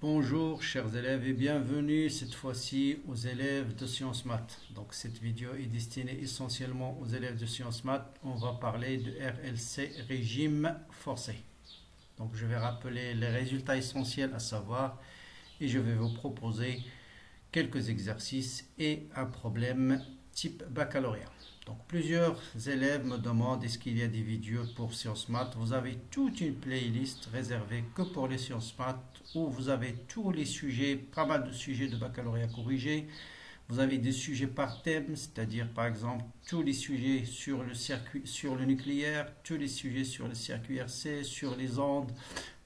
Bonjour chers élèves et bienvenue cette fois-ci aux élèves de sciences maths. Donc cette vidéo est destinée essentiellement aux élèves de sciences maths. On va parler de RLC, régime forcé. Donc je vais rappeler les résultats essentiels à savoir et je vais vous proposer quelques exercices et un problème type baccalauréat. Donc plusieurs élèves me demandent est-ce qu'il y a des vidéos pour sciences maths. Vous avez toute une playlist réservée que pour les sciences maths où vous avez tous les sujets, pas mal de sujets de baccalauréat corrigés. Vous avez des sujets par thème, c'est-à-dire par exemple tous les sujets sur le circuit, sur le nucléaire, tous les sujets sur le circuit RC, sur les ondes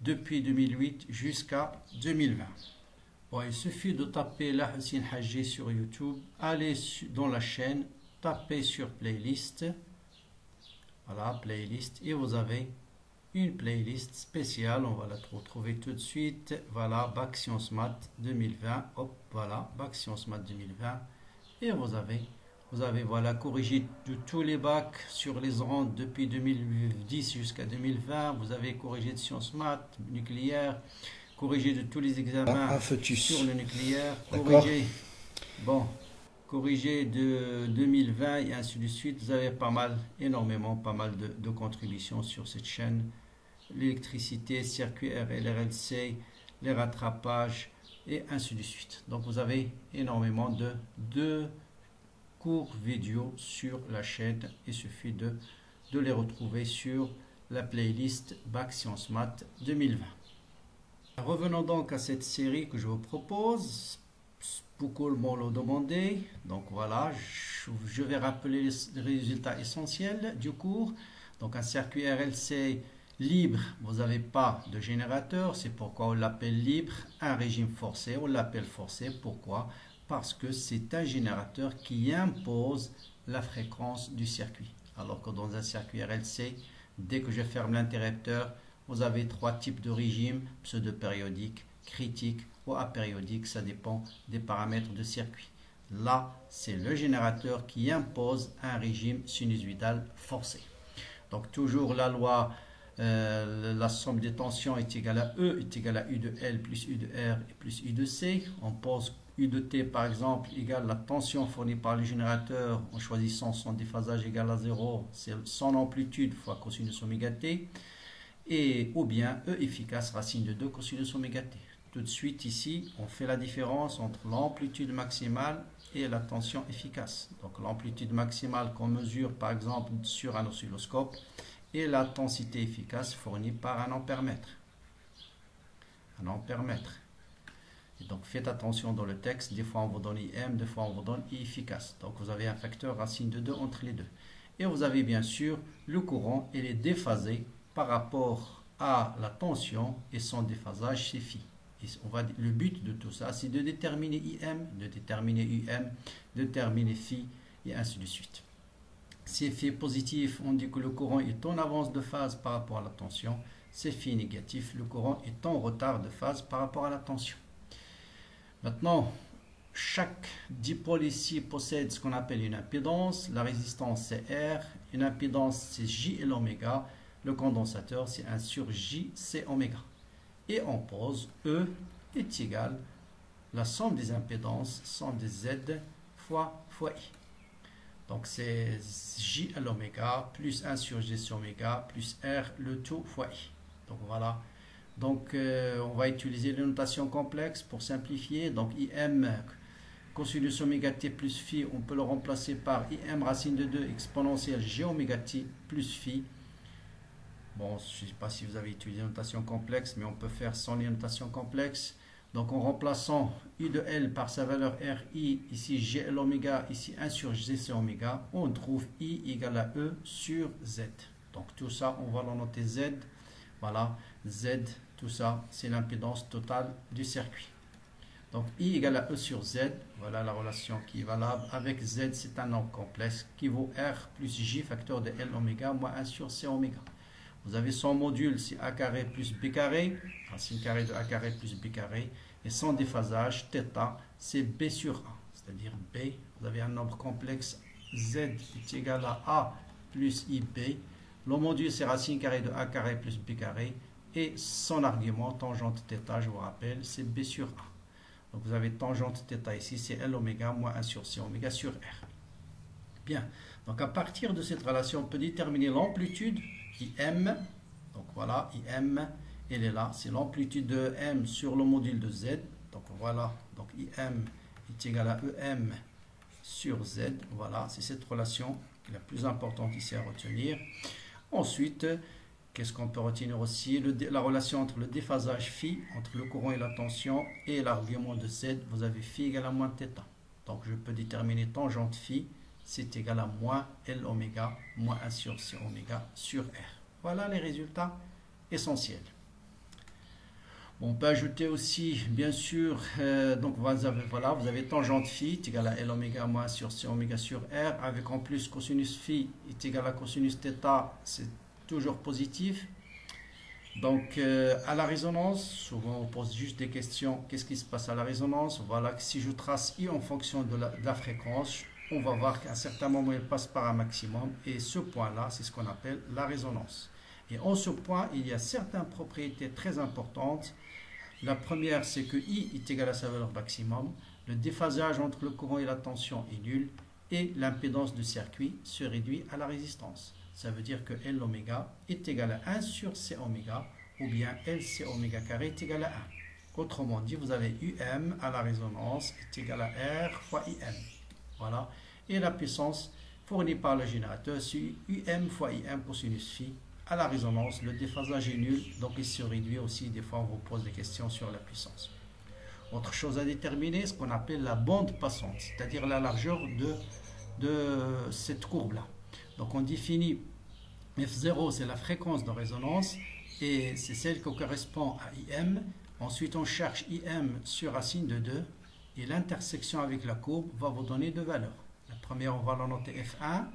depuis 2008 jusqu'à 2020. Bon, il suffit de taper la Hussein Haji sur YouTube, allez dans la chaîne, tapez sur playlist, voilà playlist, et vous avez une playlist spéciale, on va la retrouver tout de suite, voilà Bac Sciences Maths 2020, hop, voilà Bac Sciences Maths 2020, et vous avez voilà corrigé de tous les bacs sur les ondes depuis 2010 jusqu'à 2020, vous avez corrigé de sciences maths, nucléaire, corrigé de tous les examens sur le nucléaire, corrigé de 2020 et ainsi de suite. Vous avez pas mal de contributions sur cette chaîne. L'électricité, circuit RL, RLC, les rattrapages et ainsi de suite. Donc vous avez énormément de cours vidéo sur la chaîne. Il suffit de les retrouver sur la playlist Bac Sciences Maths 2020. Revenons donc à cette série que je vous propose. Beaucoup m'ont le demandé. Donc voilà, je vais rappeler les résultats essentiels du cours. Donc un circuit RLC libre, vous n'avez pas de générateur, c'est pourquoi on l'appelle libre. Un régime forcé, on l'appelle forcé. Pourquoi? Parce que c'est un générateur qui impose la fréquence du circuit. Alors que dans un circuit RLC, dès que je ferme l'interrupteur, vous avez trois types de régimes, pseudo-périodique, critique ou apériodique, ça dépend des paramètres de circuit. Là, c'est le générateur qui impose un régime sinusoïdal forcé. Donc toujours la loi, la somme des tensions est égale à E est égale à U de L plus U de R et plus U de C. On pose U de T par exemple égale la tension fournie par le générateur en choisissant son déphasage égal à 0, c'est son amplitude fois cosinus oméga T. Et ou bien E efficace racine de 2 cosinus oméga T. Tout de suite ici, on fait la différence entre l'amplitude maximale et la tension efficace. Donc l'amplitude maximale qu'on mesure par exemple sur un oscilloscope et la densité efficace fournie par un ampèremètre. Un ampèremètre. Et donc faites attention dans le texte, des fois on vous donne IM, des fois on vous donne I efficace. Donc vous avez un facteur racine de 2 entre les deux. Et vous avez bien sûr le courant, il est déphasé par rapport à la tension et son déphasage c'est phi. Le but de tout ça, c'est de déterminer IM, de déterminer UM, de déterminer phi et ainsi de suite. Si phi est positif, on dit que le courant est en avance de phase par rapport à la tension. Si phi est négatif, le courant est en retard de phase par rapport à la tension. Maintenant, chaque dipôle ici possède ce qu'on appelle une impédance. La résistance c'est R, une impédance c'est J et l'oméga. Le condensateur c'est 1 sur J, C oméga. Et on pose E est égal la somme des impédances, somme des Z fois I. Donc c'est J à l'oméga plus 1 sur J sur oméga plus R le tout fois I. Donc voilà. Donc on va utiliser les notations complexes pour simplifier. Donc IM cosinus oméga T plus phi, on peut le remplacer par IM racine de 2 exponentielle J oméga T plus phi. Bon, je ne sais pas si vous avez utilisé une notation complexe, mais on peut faire sans les notations complexes. Donc en remplaçant U de L par sa valeur RI, ici GL oméga, ici 1 sur GC oméga, on trouve I égale à E sur Z. Donc tout ça, on va le noter Z. Voilà, Z, tout ça, c'est l'impédance totale du circuit. Donc I égale à E sur Z, voilà la relation qui est valable. Avec Z, c'est un nombre complexe qui vaut R plus J facteur de L oméga moins 1 sur C oméga. Vous avez son module, c'est A carré plus B carré, racine carrée de A carré plus B carré, et son déphasage, θ, c'est B sur A, c'est-à-dire B, vous avez un nombre complexe, Z est égal à A plus IB, le module c'est racine carrée de A carré plus B carré, et son argument, tangente θ, je vous rappelle, c'est B sur A. Donc vous avez tangente θ ici, c'est L oméga moins 1 sur C oméga sur R. Bien, donc à partir de cette relation, on peut déterminer l'amplitude IM. Donc voilà, IM, elle est là, c'est l'amplitude de M sur le module de Z. Donc voilà, donc IM est égal à EM sur Z. Voilà, c'est cette relation la plus importante ici à retenir. Ensuite, qu'est-ce qu'on peut retenir aussi? La relation entre le déphasage phi, entre le courant et la tension, et l'argument de Z, vous avez phi égale à moins θ. Donc je peux déterminer tangente phi, c'est égal à moins L oméga, moins 1 sur C oméga sur R. Voilà les résultats essentiels. On peut ajouter aussi, bien sûr, donc vous avez tangente phi est égal à L oméga moins 1 sur C oméga sur R, avec en plus cosinus phi est égal à cosinus θ, c'est toujours positif. Donc à la résonance, souvent on pose juste des questions, qu'est-ce qui se passe à la résonance? Voilà que si je trace I en fonction de la fréquence, on va voir qu'à un certain moment il passe par un maximum, et ce point-là, c'est ce qu'on appelle la résonance. Et en ce point, il y a certaines propriétés très importantes. La première, c'est que I est égal à sa valeur maximum, le déphasage entre le courant et la tension est nul, et l'impédance du circuit se réduit à la résistance. Ça veut dire que L oméga est égal à 1 sur C oméga, ou bien LC oméga carré est égal à 1. Autrement dit, vous avez UM à la résonance est égal à R fois IM. Voilà. Et la puissance fournie par le générateur, c'est UM fois IM cosinus phi. À la résonance, le déphasage est nul, donc il se réduit aussi. Des fois, on vous pose des questions sur la puissance. Autre chose à déterminer, ce qu'on appelle la bande passante, c'est-à-dire la largeur de cette courbe-là. Donc on définit F0, c'est la fréquence de résonance, et c'est celle qui correspond à IM. Ensuite, on cherche IM sur racine de 2, et l'intersection avec la courbe va vous donner deux valeurs. La première, on va la noter F1,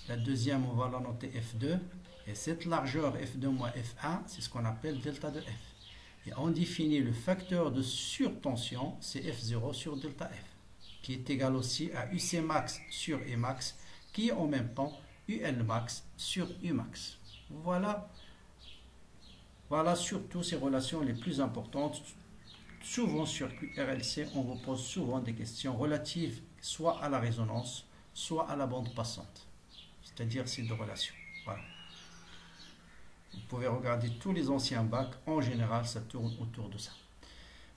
la deuxième, on va la noter F2, et cette largeur F2 moins F1, c'est ce qu'on appelle delta de F. Et on définit le facteur de surtension, c'est F0 sur delta F, qui est égal aussi à UC max sur E max, qui est en même temps UL max sur U max. Voilà surtout ces relations les plus importantes. Souvent sur RLC, on vous pose souvent des questions relatives soit à la résonance, soit à la bande passante. C'est-à-dire ces deux relations. Voilà. Vous pouvez regarder tous les anciens bacs. En général, ça tourne autour de ça.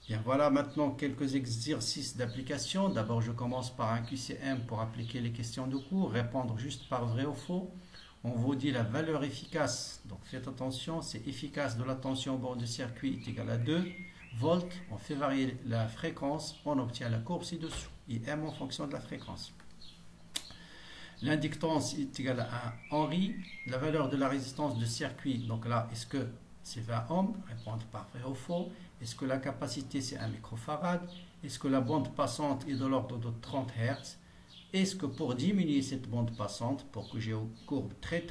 Bien, voilà maintenant quelques exercices d'application. D'abord, je commence par un QCM pour appliquer les questions de cours, répondre juste par vrai ou faux. On vous dit la valeur efficace. Donc, faites attention, c'est efficace de la tension au bord du circuit est égal à 2 volts. On fait varier la fréquence, on obtient la courbe ci-dessous. IM en fonction de la fréquence. L'inductance est égale à 1 Henry. La valeur de la résistance de circuit, donc là, est-ce que c'est 20 ohms? Répondre par vrai ou faux. Est-ce que la capacité c'est 1 microfarad? Est-ce que la bande passante est de l'ordre de 30 Hz? Est-ce que pour diminuer cette bande passante, pour que j'ai une courbe très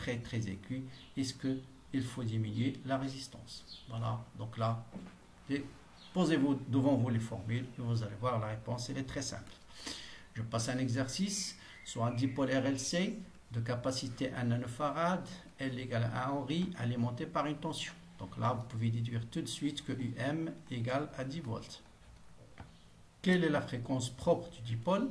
aiguë, est-ce qu'il faut diminuer la résistance? Voilà, donc là, posez-vous devant vous les formules et vous allez voir la réponse, elle est très simple. Je passe à un exercice. Soit un dipôle RLC de capacité 1 nanofarad, L égale à 1 Henry, alimenté par une tension. Donc là, vous pouvez déduire tout de suite que UM égale à 10 volts. Quelle est la fréquence propre du dipôle?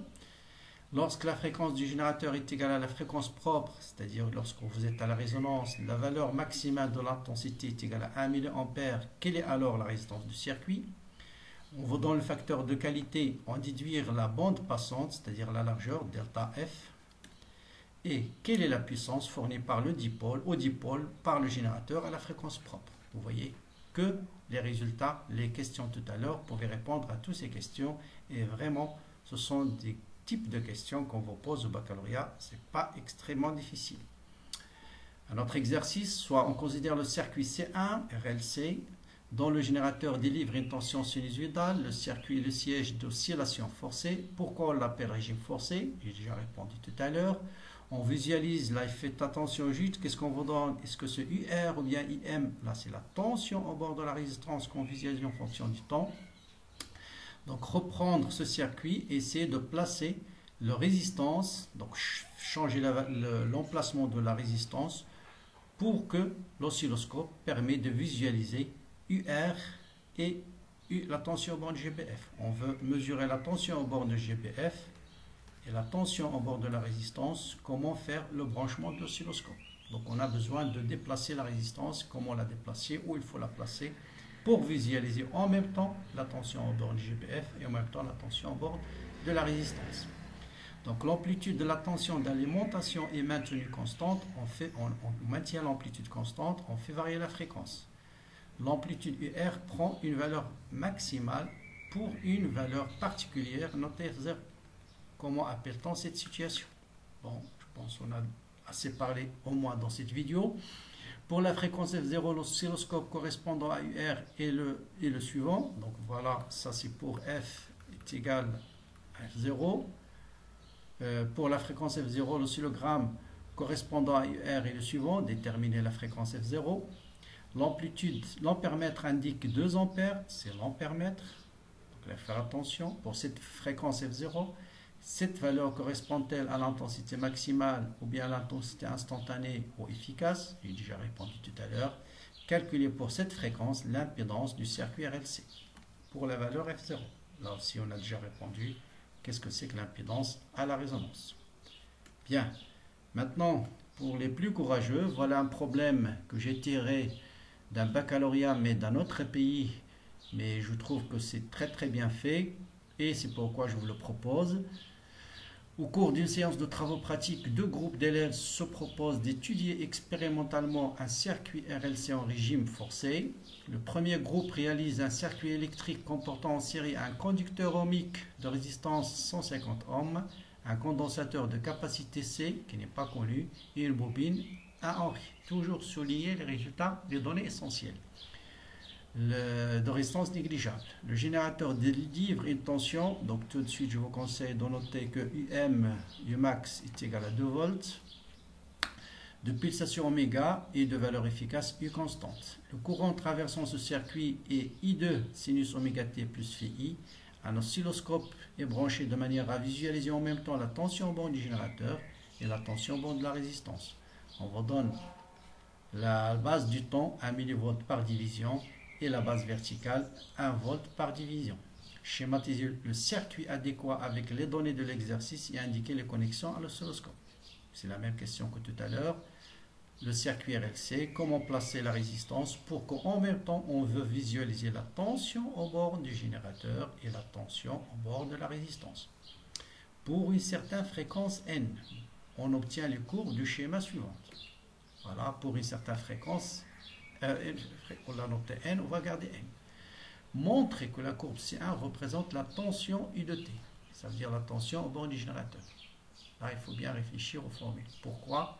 Lorsque la fréquence du générateur est égale à la fréquence propre, c'est-à-dire lorsque vous êtes à la résonance, la valeur maximale de l'intensité est égale à 1 mA, quelle est alors la résistance du circuit? On vous donne le facteur de qualité, en déduire la bande passante, c'est-à-dire la largeur, delta F. Et quelle est la puissance fournie par le dipôle, au dipôle, par le générateur à la fréquence propre. Vous voyez que les résultats, les questions tout à l'heure, pouvaient répondre à toutes ces questions. Et vraiment, ce sont des types de questions qu'on vous pose au baccalauréat. Ce n'est pas extrêmement difficile. Un autre exercice, soit on considère le circuit C1, RLC, dont le générateur délivre une tension sinusoïdale, le circuit est le siège d'oscillation forcée. Pourquoi on l'appelle régime forcé? J'ai déjà répondu tout à l'heure. On visualise, là, faites attention au juste. Qu'est-ce qu'on vous donne? Est-ce que c'est UR ou bien IM? Là, c'est la tension au bord de la résistance qu'on visualise en fonction du temps. Donc, reprendre ce circuit, essayer de placer la résistance, donc changer l'emplacement de la résistance pour que l'oscilloscope permet de visualiser UR et la tension au bord du GBF. On veut mesurer la tension au bord du GBF et la tension au bord de la résistance. Comment faire le branchement de l'oscilloscope? Donc on a besoin de déplacer la résistance. Comment la déplacer? Où il faut la placer pour visualiser en même temps la tension au bord du GBF et en même temps la tension au bord de la résistance. Donc l'amplitude de la tension d'alimentation est maintenue constante. On maintient l'amplitude constante, on fait varier la fréquence. L'amplitude UR prend une valeur maximale pour une valeur particulière notée F0. Comment appelle-t-on cette situation? Bon, je pense qu'on a assez parlé au moins dans cette vidéo. Pour la fréquence F0, l'oscilloscope correspondant à UR est le suivant. Donc voilà, ça c'est pour F est égal à F0. Pour la fréquence F0, l'oscillogramme correspondant à UR est le suivant. Déterminer la fréquence F0. L'amplitude, l'ampèremètre indique 2 ampères, c'est l'ampèremètre. Donc, il faut faire attention. Pour cette fréquence F0, cette valeur correspond-elle à l'intensité maximale ou bien à l'intensité instantanée ou efficace? J'ai déjà répondu tout à l'heure. Calculer pour cette fréquence l'impédance du circuit RLC. Pour la valeur F0, là aussi on a déjà répondu. Qu'est-ce que c'est que l'impédance à la résonance? Bien, maintenant pour les plus courageux, voilà un problème que j'ai tiré d'un baccalauréat mais d'un autre pays, mais je trouve que c'est très bien fait et c'est pourquoi je vous le propose. Au cours d'une séance de travaux pratiques, 2 groupes d'élèves se proposent d'étudier expérimentalement un circuit RLC en régime forcé. Le premier groupe réalise un circuit électrique comportant en série un conducteur ohmique de résistance 150 ohms, un condensateur de capacité C qui n'est pas connu et une bobine à Henry. Toujours souligner les résultats des données essentielles. De résistance négligeable. Le générateur délivre une tension, donc tout de suite je vous conseille de noter que Umax est égal à 2 volts, de pulsation oméga et de valeur efficace U constante. Le courant traversant ce circuit est I2 sinus oméga t plus phi. Un oscilloscope est branché de manière à visualiser en même temps la tension au bord du générateur et la tension au bord de la résistance. On vous donne la base du temps 1 mV par division et la base verticale 1 volt par division. Schématiser le circuit adéquat avec les données de l'exercice et indiquer les connexions à l'oscilloscope. C'est la même question que tout à l'heure. Le circuit RLC, comment placer la résistance pour qu'en même temps on veut visualiser la tension au bord du générateur et la tension au bord de la résistance. Pour une certaine fréquence N, on obtient les courbes du schéma suivant. Voilà, pour une certaine fréquence, on l'a noté N, on va garder N. Montrer que la courbe C1 représente la tension I de T. Ça veut dire la tension au bord du générateur. Là, il faut bien réfléchir aux formules. Pourquoi?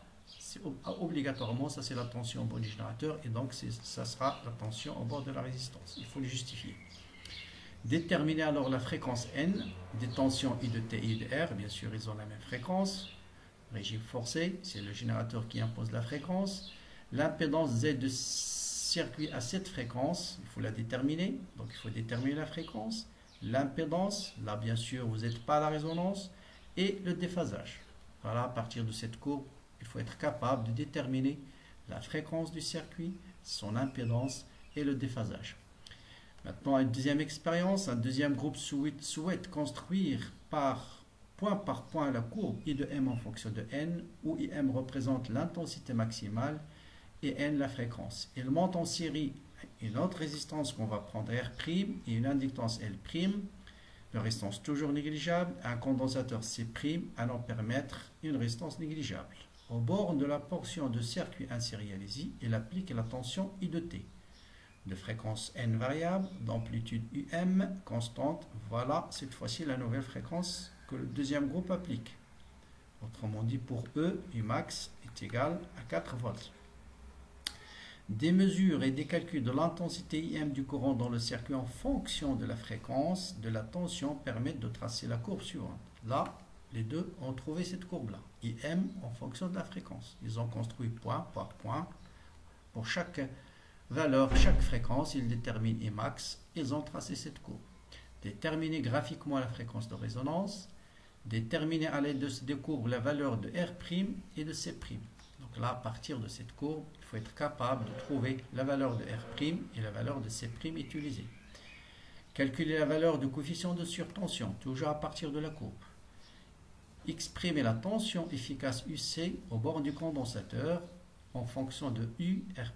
Obligatoirement, ça c'est la tension au bord du générateur et donc ça sera la tension au bord de la résistance. Il faut le justifier. Déterminer alors la fréquence N des tensions I de T et I de R. Bien sûr, ils ont la même fréquence. Régime forcé, c'est le générateur qui impose la fréquence. L'impédance Z de circuit à cette fréquence, il faut la déterminer. Donc il faut déterminer la fréquence. L'impédance, là bien sûr vous n'êtes pas à la résonance. Et le déphasage. Voilà, à partir de cette courbe, il faut être capable de déterminer la fréquence du circuit, son impédance et le déphasage. Maintenant, une deuxième expérience, un deuxième groupe souhaite construire point par point la courbe I de M en fonction de N, où IM représente l'intensité maximale et N la fréquence. Il monte en série une autre résistance qu'on va prendre R' et une inductance L', une résistance toujours négligeable, un condensateur C', un ampèremètre, une résistance négligeable. Au bord de la portion de circuit insérée, allez-y, il applique la tension I de T, de fréquence N variable, d'amplitude UM constante. Voilà cette fois-ci la nouvelle fréquence que le deuxième groupe applique. Autrement dit, pour E, Umax est égal à 4 volts. Des mesures et des calculs de l'intensité IM du courant dans le circuit en fonction de la fréquence de la tension permettent de tracer la courbe suivante. Là, les deux ont trouvé cette courbe-là. IM en fonction de la fréquence. Ils ont construit point par point. Pour chaque valeur, chaque fréquence, ils déterminent Imax. Ils ont tracé cette courbe. Déterminer graphiquement la fréquence de résonance. Déterminer à l'aide de des courbes la valeur de R' et de C'. Donc là, à partir de cette courbe, il faut être capable de trouver la valeur de R' et la valeur de C' utilisée. Calculer la valeur du coefficient de surtension, toujours à partir de la courbe. Exprimer la tension efficace UC au bord du condensateur en fonction de U, R',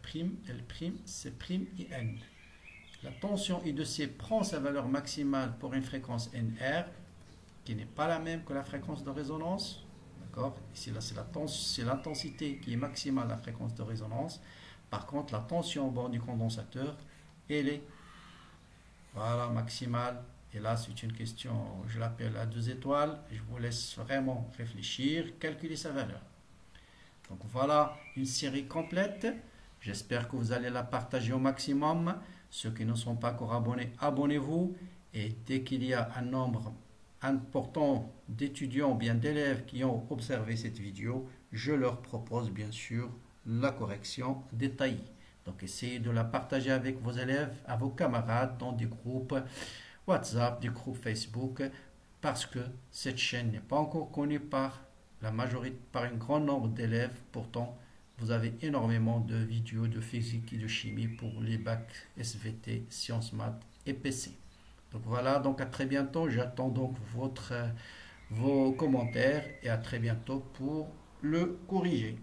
L', C' et N. La tension I de C prend sa valeur maximale pour une fréquence NR, qui n'est pas la même que la fréquence de résonance. D'accord? Ici, là, c'est l'intensité qui est maximale à la fréquence de résonance. Par contre, la tension au bord du condensateur, elle est voilà, maximale. Et là, c'est une question, je l'appelle à 2 étoiles. Je vous laisse vraiment réfléchir, calculer sa valeur. Donc voilà une série complète. J'espère que vous allez la partager au maximum. Ceux qui ne sont pas encore abonnés, abonnez-vous. Et dès qu'il y a un nombre important d'étudiants ou bien d'élèves qui ont observé cette vidéo, je leur propose bien sûr la correction détaillée. Donc essayez de la partager avec vos élèves, à vos camarades dans des groupes WhatsApp, des groupes Facebook, parce que cette chaîne n'est pas encore connue par la majorité, par un grand nombre d'élèves. Pourtant, vous avez énormément de vidéos de physique et de chimie pour les bacs SVT, sciences maths et PC. Donc voilà, donc à très bientôt. J'attends donc vos commentaires et à très bientôt pour le corriger.